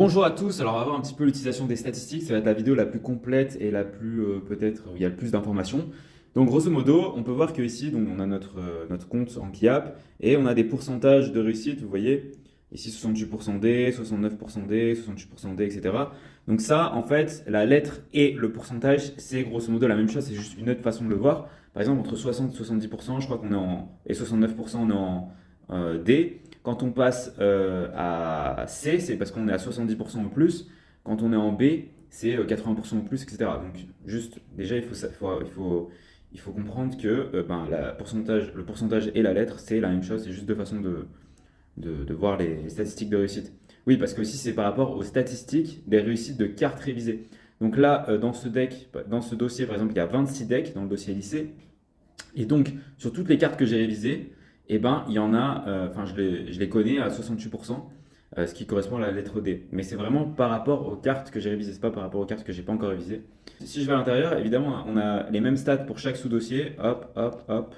Bonjour à tous, alors on va voir un petit peu l'utilisation des statistiques, ça va être la vidéo la plus complète et la plus peut-être où il y a le plus d'informations. Donc grosso modo, on peut voir que ici donc, on a notre compte en KIAP et on a des pourcentages de réussite, vous voyez, ici 68% D, 69% D, 68% D, etc. Donc ça, en fait, la lettre et le pourcentage, c'est grosso modo la même chose, c'est juste une autre façon de le voir. Par exemple, entre 60 et 70%, je crois qu'on est et 69%, on est en D. Quand on passe à C, c'est parce qu'on est à 70% ou plus. Quand on est en B, c'est 80% ou plus, etc. Donc, juste, déjà, il faut comprendre que le pourcentage et la lettre, c'est la même chose. C'est juste deux façons de voir les statistiques de réussite. Oui, parce que aussi, c'est par rapport aux statistiques des réussites de cartes révisées. Donc là, dans ce dossier, par exemple, il y a 26 decks dans le dossier lycée. Et donc, sur toutes les cartes que j'ai révisées, eh ben, il y en a, je les connais à 68%, ce qui correspond à la lettre D. Mais c'est vraiment par rapport aux cartes que j'ai révisées, c'est pas par rapport aux cartes que j'ai pas encore révisées. Si je vais à l'intérieur, évidemment, on a les mêmes stats pour chaque sous-dossier. Hop, hop, hop.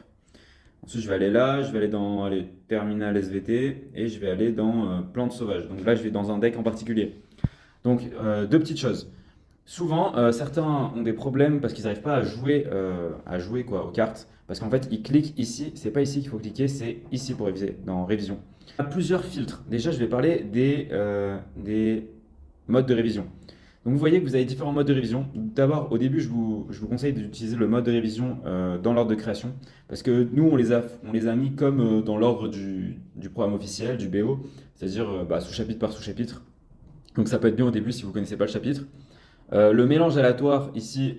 Ensuite, je vais aller là, je vais aller dans les terminal SVT et je vais aller dans plantes sauvages. Donc là, je vais dans un deck en particulier. Donc, deux petites choses. Souvent, certains ont des problèmes parce qu'ils n'arrivent pas à jouer quoi, aux cartes. Parce qu'en fait, ils cliquent ici. C'est pas ici qu'il faut cliquer, c'est ici pour réviser, dans révision. Il y a plusieurs filtres. Déjà, je vais parler des modes de révision. Donc, vous voyez que vous avez différents modes de révision. D'abord, au début, je vous conseille d'utiliser le mode de révision dans l'ordre de création. Parce que nous, on les a mis comme dans l'ordre du programme officiel, du BO, c'est-à-dire sous-chapitre par sous-chapitre. Donc, ça peut être bien au début si vous ne connaissez pas le chapitre. Le mélange aléatoire ici,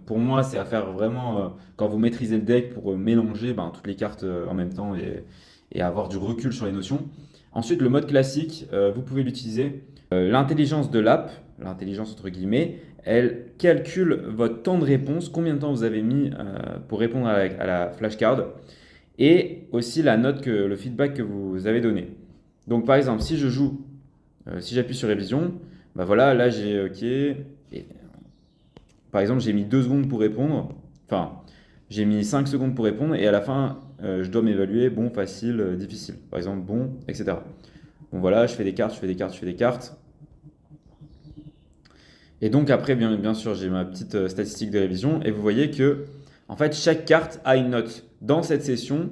pour moi, c'est à faire vraiment quand vous maîtrisez le deck pour mélanger toutes les cartes en même temps et avoir du recul sur les notions. Ensuite, le mode classique, vous pouvez l'utiliser. L'intelligence de l'app, l'intelligence entre guillemets, elle calcule votre temps de réponse, combien de temps vous avez mis pour répondre à la flashcard, et aussi la note le feedback que vous avez donné. Donc par exemple, si j'appuie sur révision, bah voilà, là j'ai OK. Par exemple, j'ai mis 2 secondes pour répondre. Enfin, j'ai mis 5 secondes pour répondre et à la fin, je dois m'évaluer bon, facile, difficile. Par exemple, bon, etc. Bon, voilà, je fais des cartes, je fais des cartes, je fais des cartes. Et donc, après, bien sûr, j'ai ma petite statistique de révision et vous voyez que, en fait, chaque carte a une note. Dans cette session,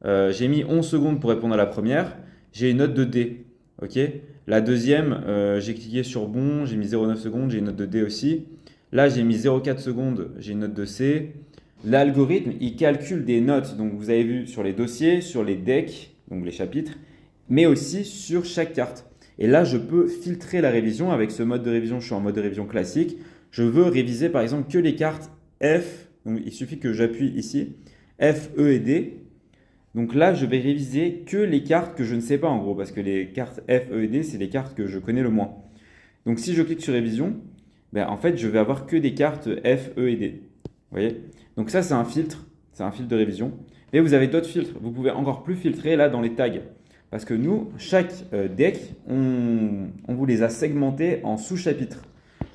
j'ai mis 11 secondes pour répondre à la première. J'ai une note de D. Ok. La deuxième, j'ai cliqué sur bon, j'ai mis 0,9 secondes, j'ai une note de D aussi. Là, j'ai mis 0,4 secondes, j'ai une note de C. L'algorithme, il calcule des notes, donc vous avez vu sur les dossiers, sur les decks, donc les chapitres, mais aussi sur chaque carte. Et là, je peux filtrer la révision avec ce mode de révision. Je suis en mode de révision classique. Je veux réviser par exemple que les cartes F. Donc il suffit que j'appuie ici. F, E et D. Donc là, je vais réviser que les cartes que je ne sais pas en gros. Parce que les cartes F, E et D, c'est les cartes que je connais le moins. Donc si je clique sur révision, ben, en fait, je vais avoir que des cartes F, E et D. Vous voyez. Donc ça, c'est un filtre. C'est un filtre de révision. Mais vous avez d'autres filtres. Vous pouvez encore plus filtrer là dans les tags. Parce que nous, chaque deck, on vous les a segmentés en sous-chapitres.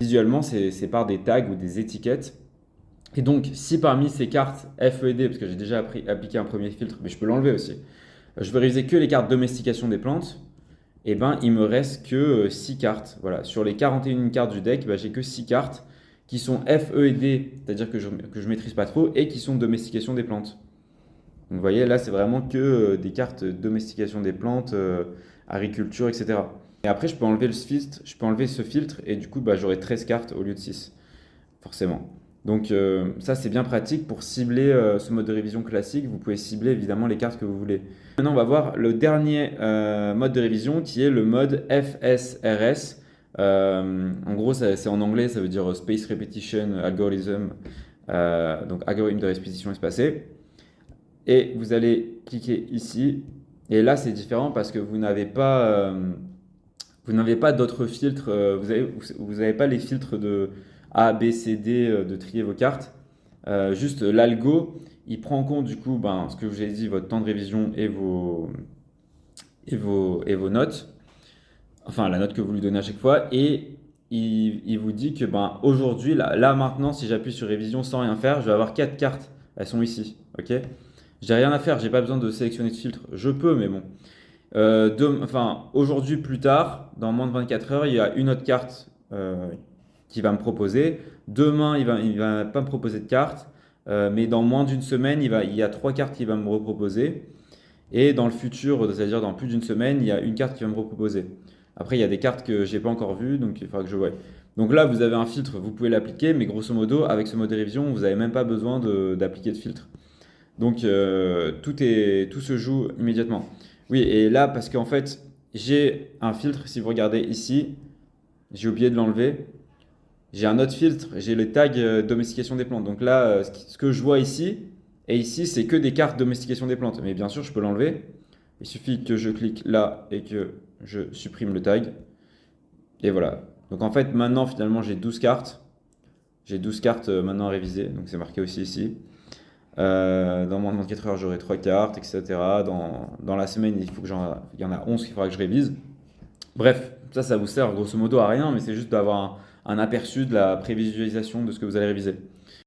Visuellement, c'est par des tags ou des étiquettes. Et donc, si parmi ces cartes F, E et D, parce que j'ai déjà appliqué un premier filtre, mais je peux l'enlever aussi, je veux réviser que les cartes domestication des plantes, et ben il me reste que 6 cartes. Voilà. Sur les 41 cartes du deck, j'ai que 6 cartes qui sont F, E et D, c'est-à-dire que je ne maîtrise pas trop, et qui sont domestication des plantes. Donc, vous voyez, là, c'est vraiment que des cartes domestication des plantes, agriculture, etc. Et après, je peux enlever ce filtre et du coup, j'aurai 13 cartes au lieu de 6, forcément. Donc, ça, c'est bien pratique pour cibler ce mode de révision classique. Vous pouvez cibler évidemment les cartes que vous voulez. Maintenant, on va voir le dernier mode de révision qui est le mode FSRS. En gros, c'est en anglais, ça veut dire Space Repetition Algorithm, donc algorithme de répétition espacée. Et vous allez cliquer ici. Et là, c'est différent parce que vous n'avez pas d'autres filtres. Vous n'avez pas les filtres de A, B, C, D, de trier vos cartes. Juste l'algo, il prend en compte du coup ce que je vous ai dit, votre temps de révision et vos notes. Enfin, la note que vous lui donnez à chaque fois. Et il vous dit que aujourd'hui, là maintenant, si j'appuie sur révision sans rien faire, je vais avoir 4 cartes. Elles sont ici. Ok. J'ai rien à faire, j'ai pas besoin de sélectionner de filtre. Je peux, mais bon. Enfin, aujourd'hui, plus tard, dans moins de 24 heures, il y a une autre carte qui va me proposer. Demain, il va pas me proposer de carte, mais dans moins d'une semaine, il y a trois cartes qu'il va me reproposer. Et dans le futur, c'est-à-dire dans plus d'une semaine, il y a une carte qui va me reproposer. Après, il y a des cartes que j'ai pas encore vues, donc il faudra que je vois. Donc là, vous avez un filtre, vous pouvez l'appliquer, mais grosso modo, avec ce mode de révision, vous n'avez même pas besoin d'appliquer de filtre. Donc tout se joue immédiatement. Oui, et là, parce qu'en fait, j'ai un filtre, si vous regardez ici, j'ai oublié de l'enlever. J'ai un autre filtre, j'ai le tag domestication des plantes. Donc là, ce que je vois ici, et ici, c'est que des cartes domestication des plantes. Mais bien sûr, je peux l'enlever. Il suffit que je clique là et que je supprime le tag. Et voilà. Donc en fait, maintenant, finalement, j'ai 12 cartes. J'ai 12 cartes maintenant à réviser. Donc c'est marqué aussi ici. Dans moins de 24 heures, j'aurai 3 cartes, etc. Dans la semaine, il y en a 11 qu'il faudra que je révise. Bref, ça vous sert grosso modo à rien, mais c'est juste d'avoir un aperçu de la prévisualisation de ce que vous allez réviser.